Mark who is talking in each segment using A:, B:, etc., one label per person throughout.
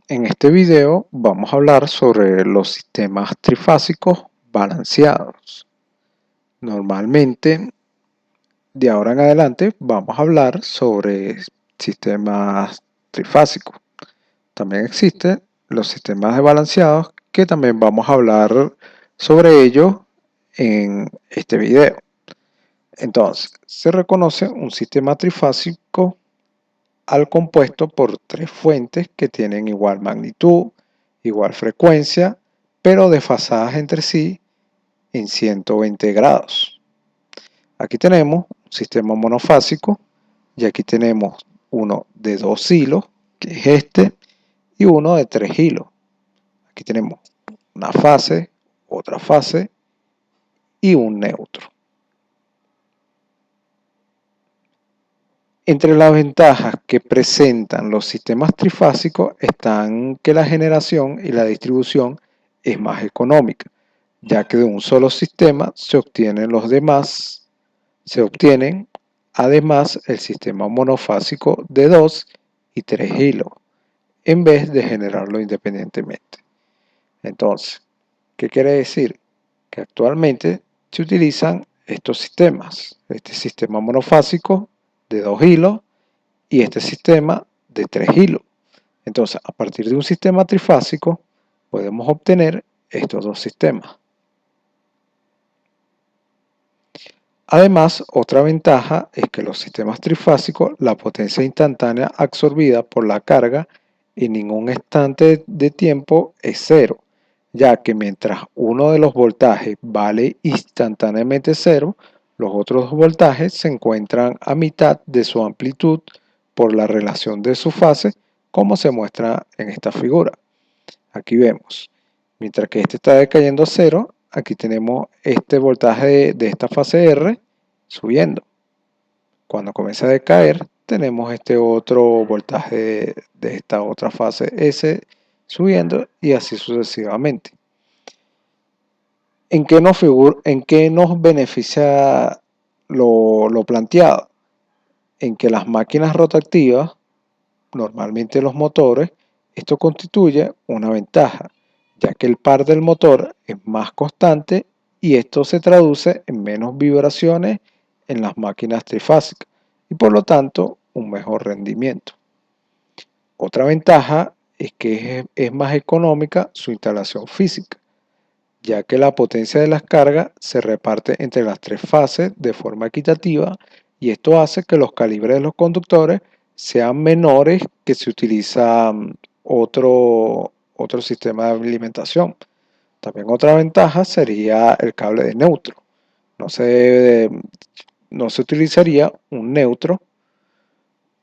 A: En este video vamos a hablar sobre los sistemas trifásicos balanceados. Normalmente, de ahora en adelante, vamos a hablar sobre sistemas trifásicos. También existen los sistemas de balanceados que también vamos a hablar sobre ellos en este video. Entonces, se reconoce un sistema trifásico al compuesto por tres fuentes que tienen igual magnitud, igual frecuencia, pero desfasadas entre sí en 120 grados. Aquí tenemos un sistema monofásico y aquí tenemos uno de 2 hilos, que es este, y uno de 3 hilos. Aquí tenemos una fase, otra fase y un neutro. Entre las ventajas que presentan los sistemas trifásicos están que la generación y la distribución es más económica, ya que de un solo sistema se obtienen además el sistema monofásico de 2 y 3 hilos, en vez de generarlo independientemente. Entonces, ¿qué quiere decir? Que actualmente se utilizan estos sistemas, este sistema monofásico de 2 hilos y este sistema de 3 hilos. Entonces, a partir de un sistema trifásico, podemos obtener estos dos sistemas. Además, otra ventaja es que los sistemas trifásicos, la potencia instantánea absorbida por la carga en ningún instante de tiempo es cero, ya que mientras uno de los voltajes vale instantáneamente cero, los otros dos voltajes se encuentran a mitad de su amplitud por la relación de su fase, como se muestra en esta figura. Aquí vemos, mientras que este está decayendo a cero, aquí tenemos este voltaje de esta fase R subiendo. Cuando comienza a decaer, tenemos este otro voltaje de esta otra fase S subiendo y así sucesivamente. ¿En qué nos beneficia lo planteado? En que las máquinas rotativas, normalmente los motores, esto constituye una ventaja, ya que el par del motor es más constante y esto se traduce en menos vibraciones en las máquinas trifásicas y por lo tanto un mejor rendimiento. Otra ventaja es que es más económica su instalación física, ya que la potencia de las cargas se reparte entre las tres fases de forma equitativa y esto hace que los calibres de los conductores sean menores que si utiliza otro sistema de alimentación. También otra ventaja sería el cable de neutro. No no se utilizaría un neutro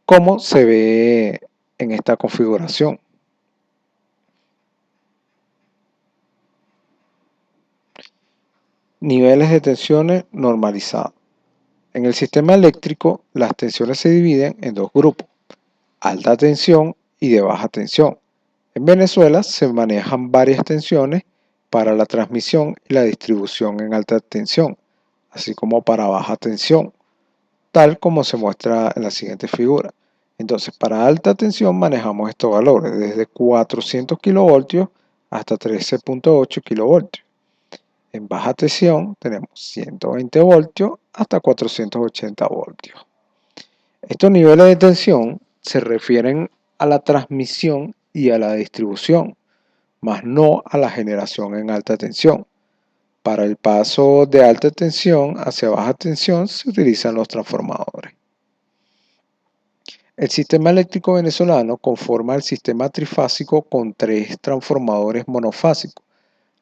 A: como se ve en esta configuración. Niveles de tensiones normalizados. En el sistema eléctrico, las tensiones se dividen en dos grupos, alta tensión y de baja tensión. En Venezuela se manejan varias tensiones para la transmisión y la distribución en alta tensión, así como para baja tensión, tal como se muestra en la siguiente figura. Entonces, para alta tensión manejamos estos valores, desde 400 kV hasta 13.8 kV. En baja tensión tenemos 120 voltios hasta 480 voltios. Estos niveles de tensión se refieren a la transmisión y a la distribución, más no a la generación en alta tensión. Para el paso de alta tensión hacia baja tensión se utilizan los transformadores. El sistema eléctrico venezolano conforma el sistema trifásico con tres transformadores monofásicos.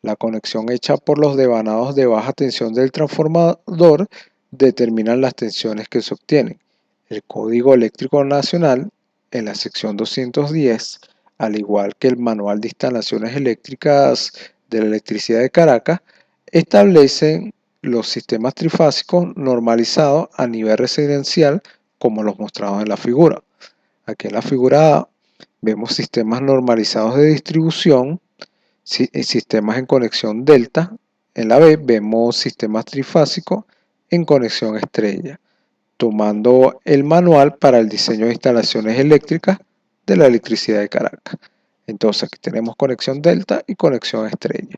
A: La conexión hecha por los devanados de baja tensión del transformador determinan las tensiones que se obtienen. El Código Eléctrico Nacional, en la sección 210, al igual que el Manual de Instalaciones Eléctricas de la Electricidad de Caracas, establecen los sistemas trifásicos normalizados a nivel residencial como los mostrados en la figura. Aquí en la figura A vemos sistemas normalizados de distribución, sistemas en conexión delta. En la B vemos sistemas trifásicos en conexión estrella, tomando el manual para el diseño de instalaciones eléctricas de la Electricidad de Caracas. Entonces aquí tenemos conexión delta y conexión estrella.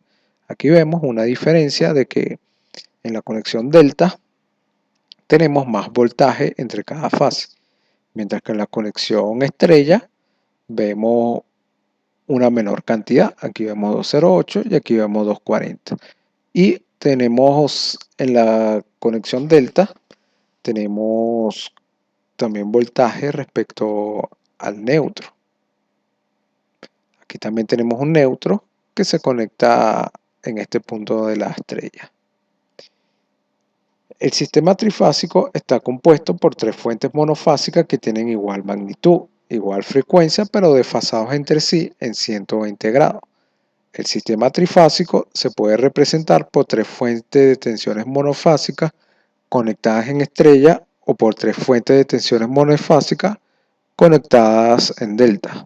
A: Aquí vemos una diferencia de que en la conexión delta tenemos más voltaje entre cada fase, mientras que en la conexión estrella vemos una menor cantidad. Aquí vemos 208 y aquí vemos 240. Y tenemos en la conexión delta, tenemos también voltaje respecto al neutro. Aquí también tenemos un neutro que se conecta en este punto de la estrella. El sistema trifásico está compuesto por tres fuentes monofásicas que tienen igual magnitud, igual frecuencia, pero desfasados entre sí en 120 grados. El sistema trifásico se puede representar por tres fuentes de tensiones monofásicas conectadas en estrella o por tres fuentes de tensiones monofásicas conectadas en delta.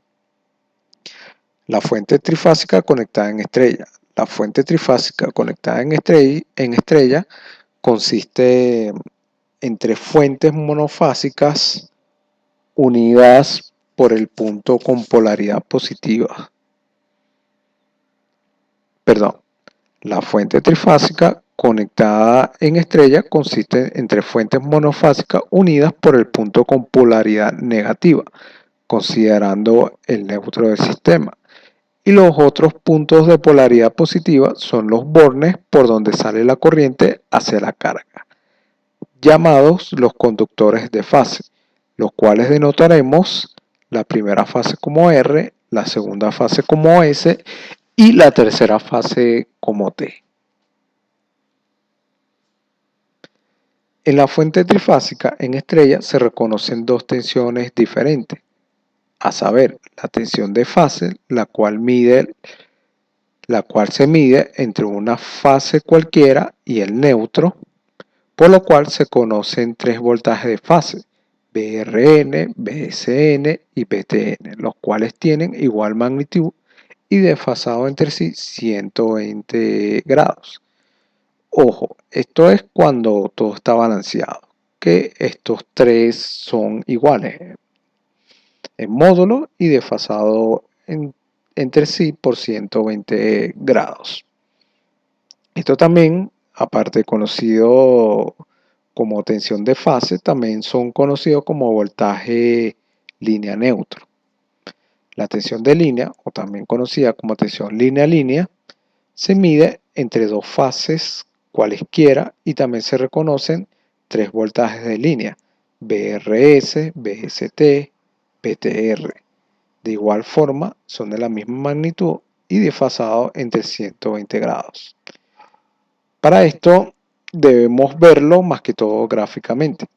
A: La fuente trifásica conectada en estrella. La fuente trifásica conectada en estrella consiste en tres fuentes monofásicas unidas por el punto con polaridad positiva. Perdón, la fuente trifásica conectada en estrella consiste en tres fuentes monofásicas unidas por el punto con polaridad negativa, considerando el neutro del sistema. Y los otros puntos de polaridad positiva son los bornes por donde sale la corriente hacia la carga, llamados los conductores de fase, los cuales denotaremos la primera fase como R, la segunda fase como S y la tercera fase como T. En la fuente trifásica en estrella se reconocen dos tensiones diferentes, a saber, la tensión de fase, la cual se mide entre una fase cualquiera y el neutro, por lo cual se conocen tres voltajes de fase, BRN, BSN y BTN, los cuales tienen igual magnitud y desfasado entre sí 120 grados. Ojo, esto es cuando todo está balanceado, que estos tres son iguales en módulo y desfasado entre sí por 120 grados. Esto también, aparte de conocido como tensión de fase, también son conocidos como voltaje línea neutro. La tensión de línea, o también conocida como tensión línea-línea, se mide entre dos fases cualesquiera y también se reconocen tres voltajes de línea, BRS, BST, BTR. De igual forma, son de la misma magnitud y desfasados entre 120 grados. Para esto debemos verlo más que todo gráficamente.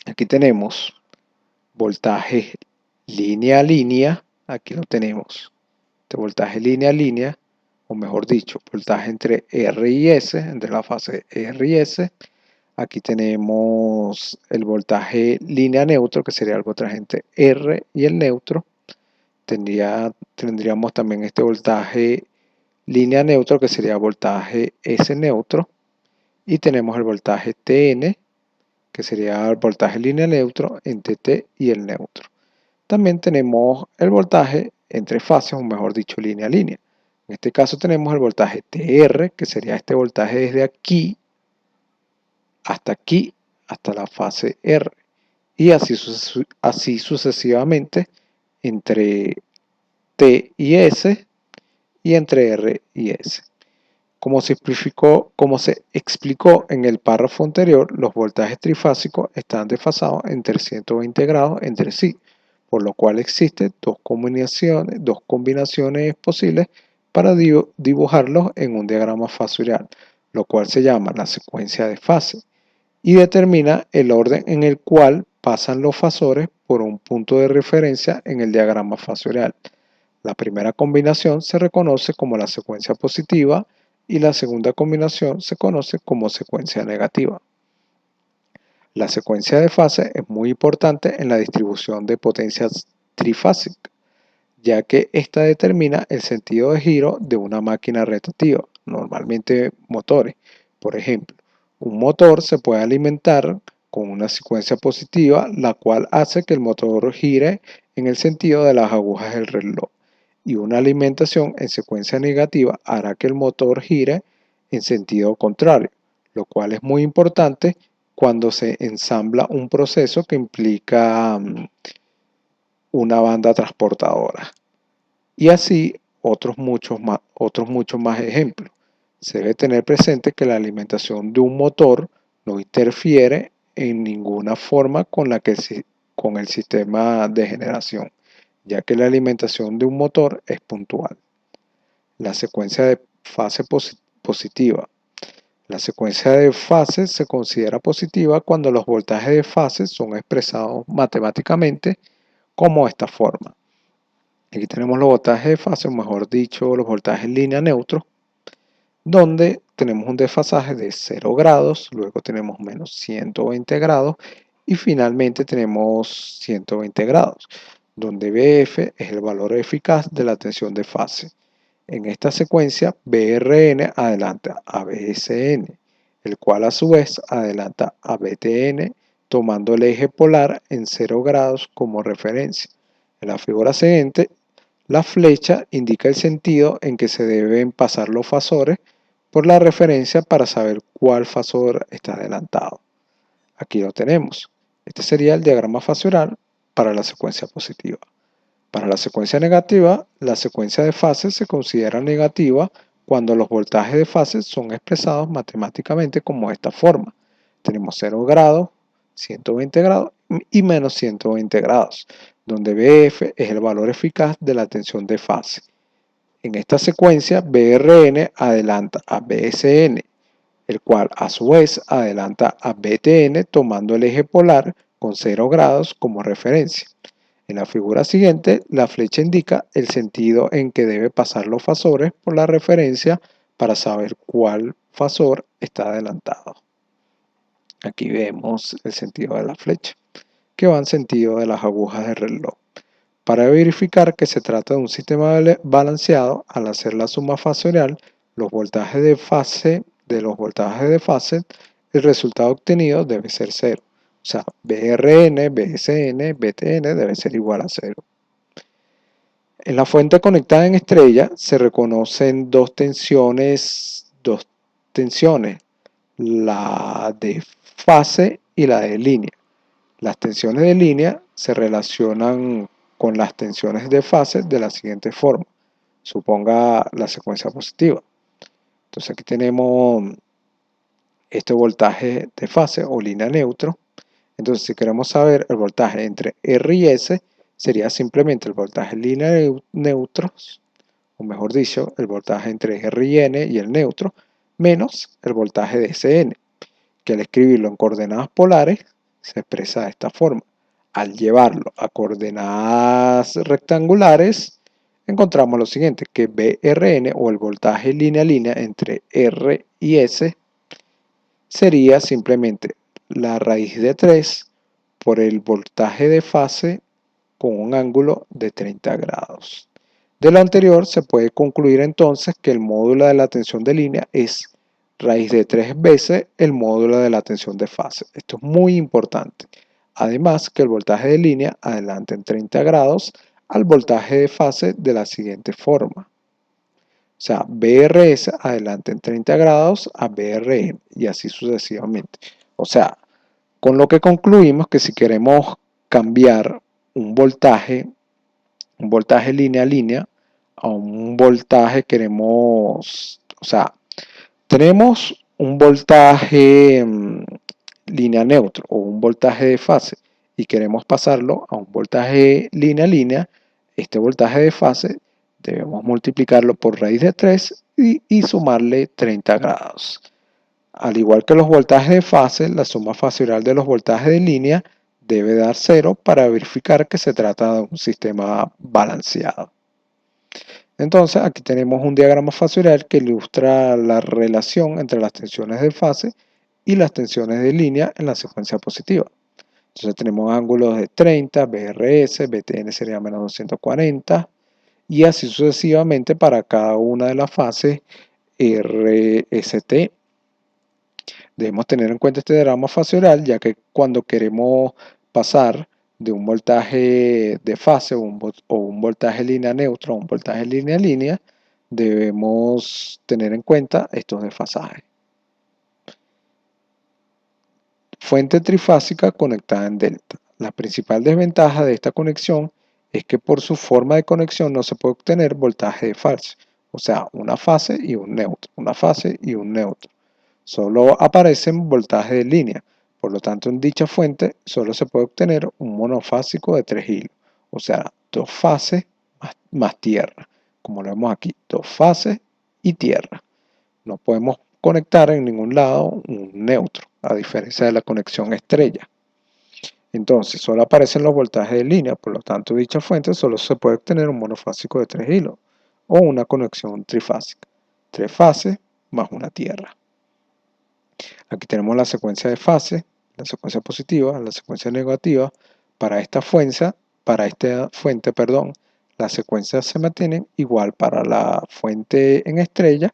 A: Aquí tenemos voltaje línea a línea, aquí lo tenemos. Este voltaje línea a línea, o mejor dicho, voltaje entre R y S, entre la fase R y S. Aquí tenemos el voltaje línea neutro, que sería el voltaje entre R y el neutro. Tendríamos también este voltaje línea neutro, que sería voltaje S neutro. Y tenemos el voltaje TN, que sería el voltaje línea neutro entre T y el neutro. También tenemos el voltaje entre fases, o mejor dicho, línea a línea. En este caso tenemos el voltaje TR, que sería este voltaje desde aquí, hasta la fase R. Y así sucesivamente entre T y S y entre R y S. Como se explicó en el párrafo anterior, los voltajes trifásicos están desfasados en 320 grados entre sí, por lo cual existen dos combinaciones posibles para dibujarlos en un diagrama fasorial, lo cual se llama la secuencia de fase, y determina el orden en el cual pasan los fasores por un punto de referencia en el diagrama fasorial. La primera combinación se reconoce como la secuencia positiva y la segunda combinación se conoce como secuencia negativa. La secuencia de fase es muy importante en la distribución de potencias trifásicas, ya que esta determina el sentido de giro de una máquina rotativa, normalmente motores. Por ejemplo, un motor se puede alimentar con una secuencia positiva, la cual hace que el motor gire en el sentido de las agujas del reloj. y una alimentación en secuencia negativa hará que el motor gire en sentido contrario, lo cual es muy importante cuando se ensambla un proceso que implica una banda transportadora. Y así otros muchos más ejemplos. Se debe tener presente que la alimentación de un motor no interfiere en ninguna forma con el sistema de generación, ya que la alimentación de un motor es puntual. La secuencia de fase positiva. La secuencia de fases se considera positiva cuando los voltajes de fase son expresados matemáticamente como esta forma. Aquí tenemos los voltajes de fase, o mejor dicho, los voltajes en línea neutros, donde tenemos un desfasaje de 0 grados, luego tenemos menos 120 grados y finalmente tenemos 120 grados, donde BF es el valor eficaz de la tensión de fase. En esta secuencia, BRN adelanta a BSN, el cual a su vez adelanta a BTN, tomando el eje polar en 0 grados como referencia. En la figura siguiente, la flecha indica el sentido en que se deben pasar los fasores por la referencia para saber cuál fasor está adelantado. Aquí lo tenemos. Este sería el diagrama fasoral para la secuencia positiva. Para la secuencia negativa, la secuencia de fases se considera negativa cuando los voltajes de fases son expresados matemáticamente como esta forma. Tenemos 0 grados, 120 grados y menos 120 grados, donde BF es el valor eficaz de la tensión de fase. En esta secuencia, BRN adelanta a BSN, el cual a su vez adelanta a BTN tomando el eje polar con 0 grados como referencia. En la figura siguiente, la flecha indica el sentido en que debe pasar los fasores por la referencia para saber cuál fasor está adelantado. Aquí vemos el sentido de la flecha, que va en sentido de las agujas del reloj. Para verificar que se trata de un sistema balanceado, al hacer la suma fasorial, los voltajes de fase el resultado obtenido debe ser 0. O sea, BRN, BSN, BTN debe ser igual a 0. En la fuente conectada en estrella se reconocen dos tensiones, la de fase y la de línea. Las tensiones de línea se relacionan con las tensiones de fase de la siguiente forma. Suponga la secuencia positiva. Entonces aquí tenemos este voltaje de fase o línea neutro. Entonces si queremos saber el voltaje entre R y S, sería simplemente el voltaje en línea neutros, o mejor dicho, el voltaje entre R y N y el neutro, menos el voltaje de SN, que al escribirlo en coordenadas polares se expresa de esta forma. Al llevarlo a coordenadas rectangulares, encontramos lo siguiente, que BRN o el voltaje línea a línea entre R y S sería simplemente la raíz de 3 por el voltaje de fase con un ángulo de 30 grados. De lo anterior se puede concluir entonces que el módulo de la tensión de línea es raíz de 3 veces el módulo de la tensión de fase. Esto es muy importante. Además que el voltaje de línea adelanta en 30 grados al voltaje de fase de la siguiente forma. O sea, BRS adelanta en 30 grados a BRN y así sucesivamente. O sea, con lo que concluimos que si queremos cambiar un voltaje línea a línea, a un voltaje o sea, tenemos un voltaje línea neutro o un voltaje de fase y queremos pasarlo a un voltaje línea a línea, este voltaje de fase debemos multiplicarlo por raíz de 3 y sumarle 30 grados. Al igual que los voltajes de fase, la suma fasoral de los voltajes de línea debe dar 0 para verificar que se trata de un sistema balanceado. Entonces aquí tenemos un diagrama fasoral que ilustra la relación entre las tensiones de fase y las tensiones de línea en la secuencia positiva. Entonces tenemos ángulos de 30, BRS, BTN sería menos 240 y así sucesivamente para cada una de las fases RST. Debemos tener en cuenta este diagrama fasoral ya que cuando queremos pasar de un voltaje de fase o un voltaje línea neutra o un voltaje línea línea, debemos tener en cuenta estos desfasajes. Fuente trifásica conectada en delta. La principal desventaja de esta conexión es que por su forma de conexión no se puede obtener voltaje de fase, o sea, una fase y un neutro, una fase y un neutro. Solo aparecen voltajes de línea, por lo tanto en dicha fuente solo se puede obtener un monofásico de 3 hilos, o sea, dos fases más tierra, como lo vemos aquí, dos fases y tierra. No podemos conectar en ningún lado un neutro, a diferencia de la conexión estrella. Entonces, solo aparecen los voltajes de línea, por lo tanto, dicha fuente solo se puede obtener un monofásico de 3 hilos o una conexión trifásica, 3 fases más una tierra. Aquí tenemos la secuencia de fases, la secuencia positiva, la secuencia negativa. Para esta fuente, las secuencias se mantienen igual para la fuente en estrella,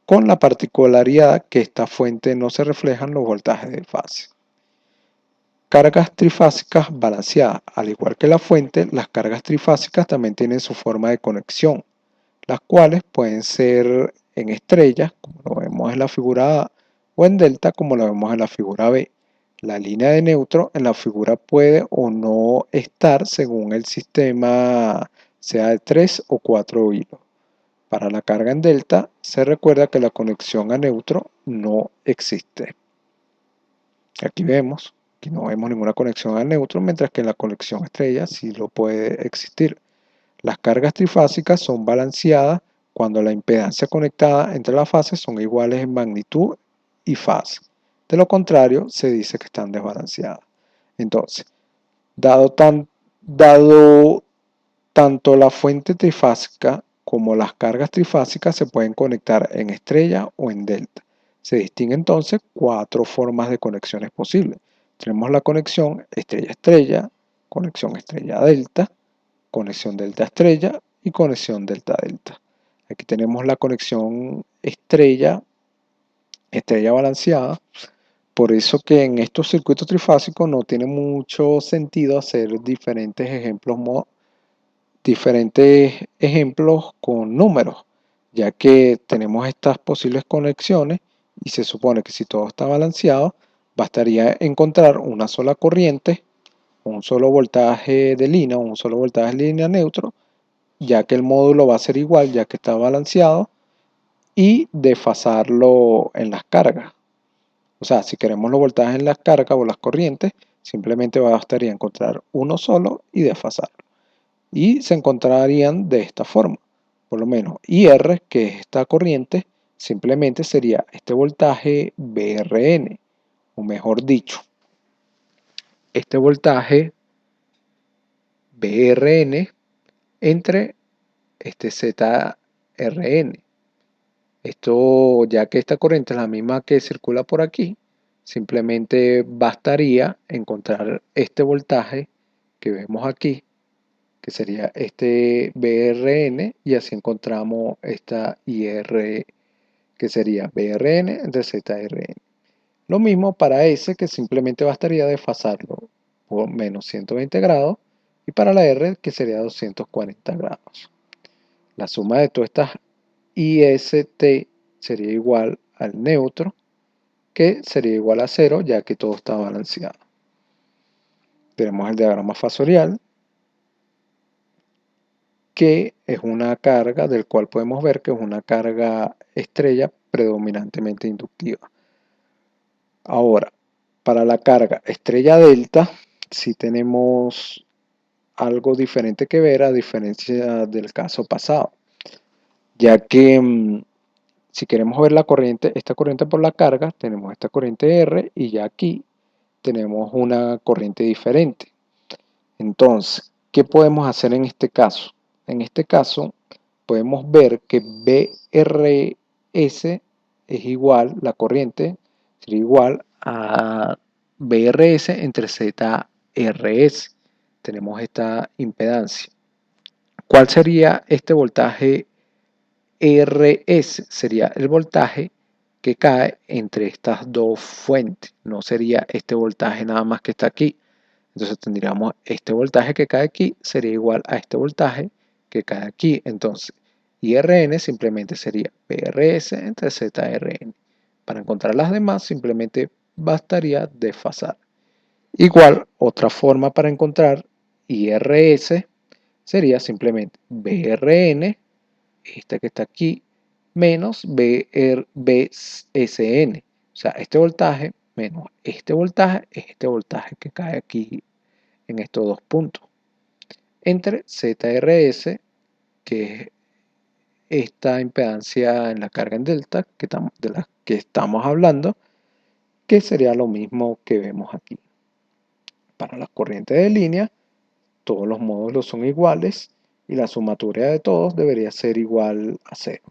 A: con la particularidad que esta fuente no se reflejan los voltajes de fase. Cargas trifásicas balanceadas. Al igual que la fuente, las cargas trifásicas también tienen su forma de conexión, las cuales pueden ser en estrellas, como lo vemos en la figura A, o en delta, como lo vemos en la figura B. La línea de neutro en la figura puede o no estar según el sistema, sea de 3 o 4 hilos. Para la carga en delta, se recuerda que la conexión a neutro no existe. Aquí no vemos ninguna conexión a neutro, mientras que en la conexión estrella sí lo puede existir. Las cargas trifásicas son balanceadas cuando la impedancia conectada entre las fases son iguales en magnitud y fase. De lo contrario, se dice que están desbalanceadas. Entonces, dado tanto la fuente trifásica como las cargas trifásicas se pueden conectar en estrella o en delta. Se distinguen entonces 4 formas de conexiones posibles. Tenemos la conexión estrella-estrella, conexión estrella-delta, conexión delta-estrella y conexión delta-delta. Aquí tenemos la conexión estrella balanceada. Por eso que en estos circuitos trifásicos no tiene mucho sentido hacer diferentes ejemplos con números, ya que tenemos estas posibles conexiones y se supone que si todo está balanceado, bastaría encontrar una sola corriente, un solo voltaje de línea o un solo voltaje de línea neutro, ya que el módulo va a ser igual, ya que está balanceado, y desfasarlo en las cargas. O sea, si queremos los voltajes en las cargas o las corrientes, simplemente bastaría encontrar uno solo y desfasarlo. Y se encontrarían de esta forma. Por lo menos IR, que es esta corriente, simplemente sería este voltaje BRN, o mejor dicho, este voltaje BRN entre este ZRN. Esto, ya que esta corriente es la misma que circula por aquí, simplemente bastaría encontrar este voltaje que vemos aquí, que sería este BRN, y así encontramos esta IR, que sería BRN entre ZRN. Lo mismo para S, que simplemente bastaría desfasarlo por menos 120 grados, y para la R, que sería 240 grados. La suma de todas estas IST sería igual al neutro, que sería igual a 0, ya que todo está balanceado. Tenemos el diagrama fasorial, que es una carga del cual podemos ver que es una carga estrella predominantemente inductiva. Ahora, para la carga estrella delta, sí tenemos algo diferente que ver a diferencia del caso pasado, ya que si queremos ver la corriente, esta corriente por la carga, tenemos esta corriente R y ya aquí tenemos una corriente diferente. Entonces, ¿qué podemos hacer en este caso? En este caso, podemos ver que BRS es igual, la corriente sería igual a BRS entre ZRS. Tenemos esta impedancia. ¿Cuál sería este voltaje RS? Sería el voltaje que cae entre estas dos fuentes. No sería este voltaje nada más que está aquí. Entonces tendríamos este voltaje que cae aquí sería igual a este voltaje que cae aquí. Entonces IRN simplemente sería PRS entre ZRN. Para encontrar las demás simplemente bastaría desfasar. Igual, otra forma para encontrar IRS sería simplemente BRN, este que está aquí, menos BSN. O sea, este voltaje menos este voltaje es este voltaje que cae aquí en estos dos puntos. Entre ZRS, que es esta impedancia en la carga en delta de la que estamos hablando, que sería lo mismo que vemos aquí. Para las corrientes de línea, todos los módulos son iguales y la sumatoria de todos debería ser igual a 0.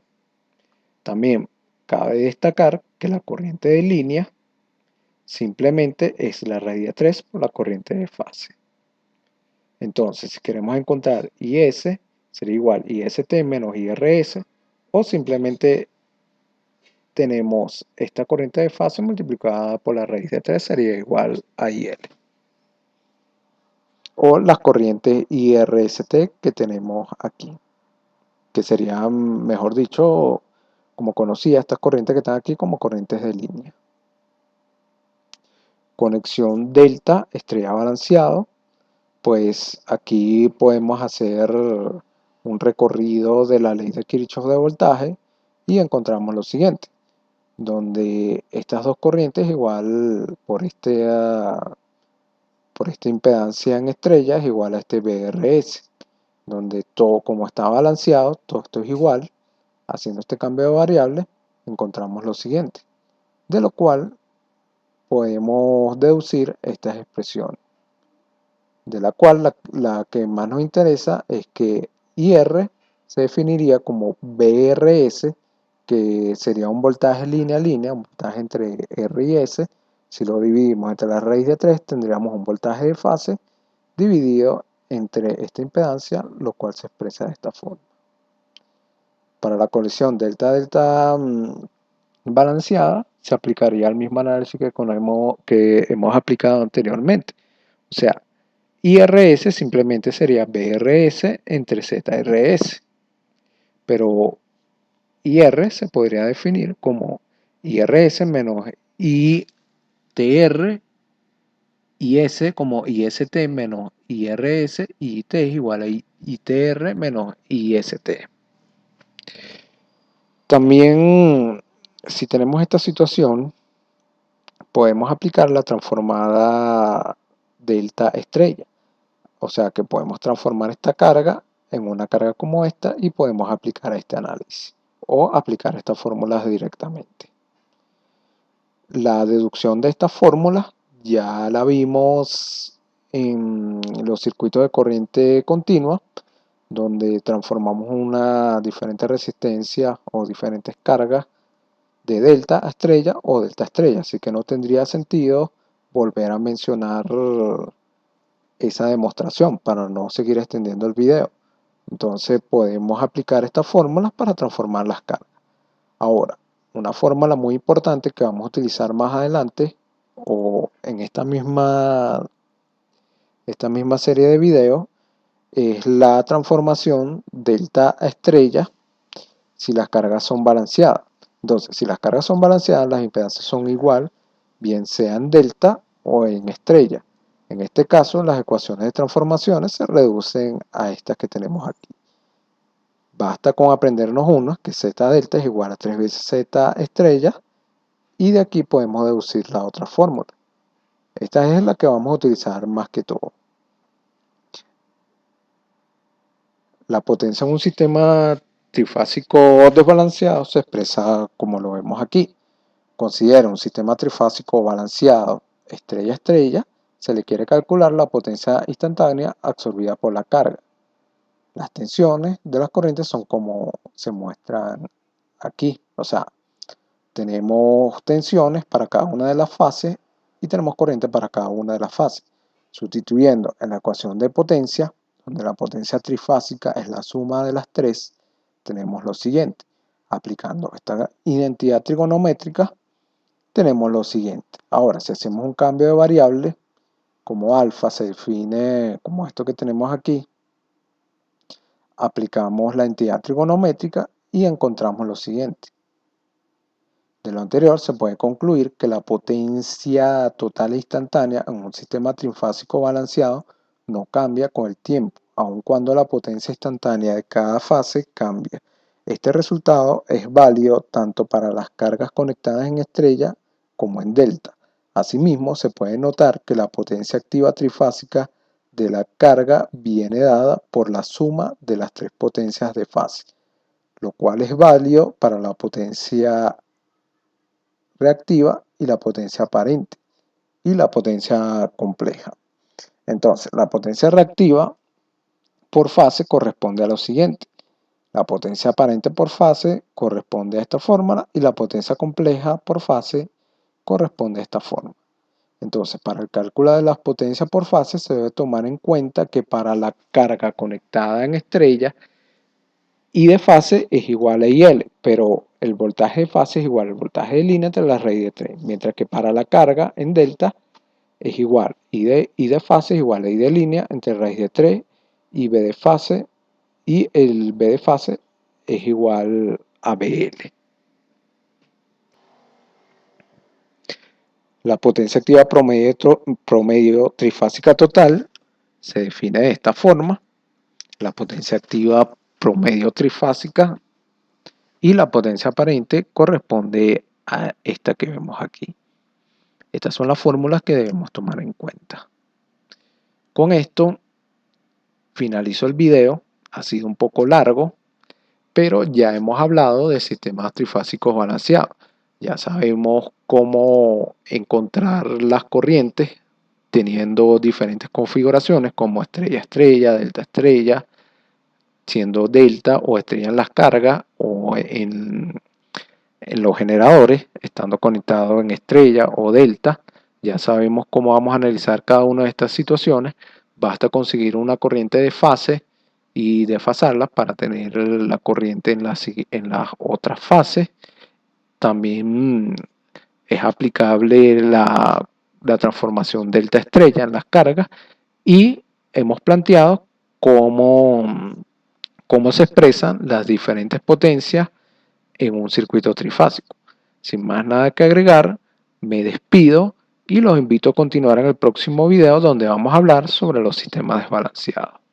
A: También cabe destacar que la corriente de línea simplemente es la raíz de 3 por la corriente de fase. Entonces, si queremos encontrar IS, sería igual IST menos IRS, o simplemente tenemos esta corriente de fase multiplicada por la raíz de 3 sería igual a IL. O las corrientes IRST que tenemos aquí, que serían, mejor dicho, como conocía estas corrientes que están aquí como corrientes de línea. Conexión delta, estrella balanceado, pues aquí podemos hacer un recorrido de la ley de Kirchhoff de voltaje y encontramos lo siguiente, donde estas dos corrientes igual por esta impedancia en estrella es igual a este BRS, donde todo como está balanceado, todo esto es igual, haciendo este cambio de variable encontramos lo siguiente, de lo cual podemos deducir estas expresiones, de la cual la que más nos interesa es que IR se definiría como BRS, que sería un voltaje línea a línea, un voltaje entre R y S. Si lo dividimos entre la raíz de 3 tendríamos un voltaje de fase dividido entre esta impedancia, lo cual se expresa de esta forma. Para la colisión delta-delta balanceada se aplicaría el mismo análisis que hemos aplicado anteriormente. O sea, IRS simplemente sería BRS entre ZRS, pero IR se podría definir como IRS menos ITR, IS como IST menos IRS, y IT es igual a ITR menos IST. También, si tenemos esta situación, podemos aplicar la transformada delta estrella. O sea que podemos transformar esta carga en una carga como esta y podemos aplicar este análisis o aplicar estas fórmulas directamente. La deducción de estas fórmulas ya la vimos en los circuitos de corriente continua, donde transformamos una diferente resistencia o diferentes cargas de delta a estrella o delta a estrella, así que no tendría sentido volver a mencionar esa demostración para no seguir extendiendo el video. Entonces podemos aplicar estas fórmulas para transformar las cargas. Ahora, una fórmula muy importante que vamos a utilizar más adelante o en esta misma serie de videos es la transformación delta a estrella si las cargas son balanceadas. Entonces, si las cargas son balanceadas, las impedancias son igual, bien sea en delta o en estrella. En este caso, las ecuaciones de transformaciones se reducen a estas que tenemos aquí. Basta con aprendernos una, que z delta es igual a 3 veces z estrella, y de aquí podemos deducir la otra fórmula. Esta es la que vamos a utilizar más que todo. La potencia en un sistema trifásico desbalanceado se expresa como lo vemos aquí. Considera un sistema trifásico balanceado estrella-estrella, se le quiere calcular la potencia instantánea absorbida por la carga. Las tensiones de las corrientes son como se muestran aquí, o sea, tenemos tensiones para cada una de las fases y tenemos corriente para cada una de las fases. Sustituyendo en la ecuación de potencia, donde la potencia trifásica es la suma de las tres, tenemos lo siguiente. Aplicando esta identidad trigonométrica, tenemos lo siguiente. Ahora, si hacemos un cambio de variable, como alfa se define como esto que tenemos aquí, aplicamos la entidad trigonométrica y encontramos lo siguiente. De lo anterior se puede concluir que la potencia total e instantánea en un sistema trifásico balanceado no cambia con el tiempo, aun cuando la potencia instantánea de cada fase cambia. Este resultado es válido tanto para las cargas conectadas en estrella como en delta. Asimismo, se puede notar que la potencia activa trifásica de la carga viene dada por la suma de las tres potencias de fase, lo cual es válido para la potencia reactiva y la potencia aparente y la potencia compleja. Entonces, la potencia reactiva por fase corresponde a lo siguiente. La potencia aparente por fase corresponde a esta fórmula y la potencia compleja por fase corresponde a esta fórmula. Entonces, para el cálculo de las potencias por fase se debe tomar en cuenta que para la carga conectada en estrella, I de fase es igual a IL, pero el voltaje de fase es igual al voltaje de línea entre la raíz de 3, mientras que para la carga en delta es igual, I de fase es igual a I de línea entre raíz de 3 y B de fase, y el B de fase es igual a BL. La potencia activa promedio trifásica total se define de esta forma. La potencia activa promedio trifásica y la potencia aparente corresponde a esta que vemos aquí. Estas son las fórmulas que debemos tomar en cuenta. Con esto finalizo el video. Ha sido un poco largo, pero ya hemos hablado de sistemas trifásicos balanceados. Ya sabemos cómo encontrar las corrientes teniendo diferentes configuraciones como estrella-estrella, delta-estrella, siendo delta o estrella en las cargas o en los generadores, estando conectados en estrella o delta. Ya sabemos cómo vamos a analizar cada una de estas situaciones. Basta conseguir una corriente de fase y desfasarla para tener la corriente en las otras fases. También es aplicable la transformación delta estrella en las cargas, y hemos planteado cómo se expresan las diferentes potencias en un circuito trifásico. Sin más nada que agregar, me despido y los invito a continuar en el próximo video, donde vamos a hablar sobre los sistemas desbalanceados.